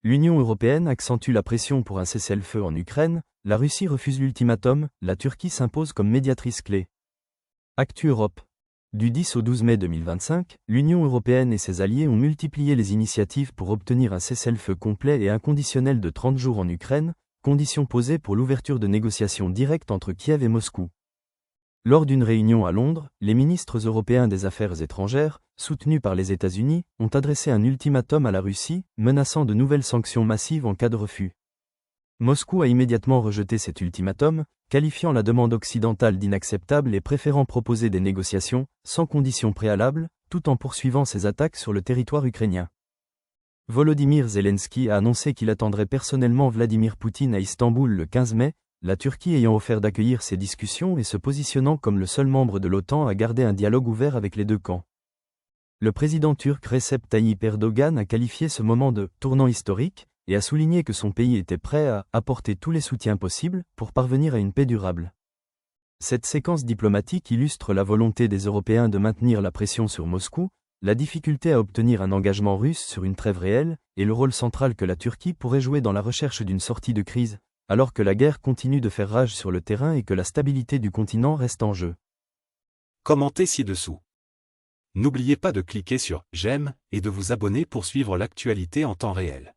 L'Union européenne accentue la pression pour un cessez-le-feu en Ukraine, la Russie refuse l'ultimatum, la Turquie s'impose comme médiatrice clé. Actu Europe. Du 10 au 12 mai 2025, l'Union européenne et ses alliés ont multiplié les initiatives pour obtenir un cessez-le-feu complet et inconditionnel de 30 jours en Ukraine, condition posée pour l'ouverture de négociations directes entre Kiev et Moscou. Lors d'une réunion à Londres, les ministres européens des Affaires étrangères, soutenus par les États-Unis, ont adressé un ultimatum à la Russie, menaçant de nouvelles sanctions massives en cas de refus. Moscou a immédiatement rejeté cet ultimatum, qualifiant la demande occidentale d'inacceptable et préférant proposer des négociations, sans conditions préalables, tout en poursuivant ses attaques sur le territoire ukrainien. Volodymyr Zelensky a annoncé qu'il attendrait personnellement Vladimir Poutine à Istanbul le 15 mai, la Turquie ayant offert d'accueillir ces discussions et se positionnant comme le seul membre de l'OTAN à garder un dialogue ouvert avec les deux camps. Le président turc Recep Tayyip Erdogan a qualifié ce moment de « tournant historique » et a souligné que son pays était prêt à apporter tous les soutiens possibles pour parvenir à une paix durable. Cette séquence diplomatique illustre la volonté des Européens de maintenir la pression sur Moscou, la difficulté à obtenir un engagement russe sur une trêve réelle, et le rôle central que la Turquie pourrait jouer dans la recherche d'une sortie de crise, alors que la guerre continue de faire rage sur le terrain et que la stabilité du continent reste en jeu. Commentez ci-dessous. N'oubliez pas de cliquer sur « J'aime » et de vous abonner pour suivre l'actualité en temps réel.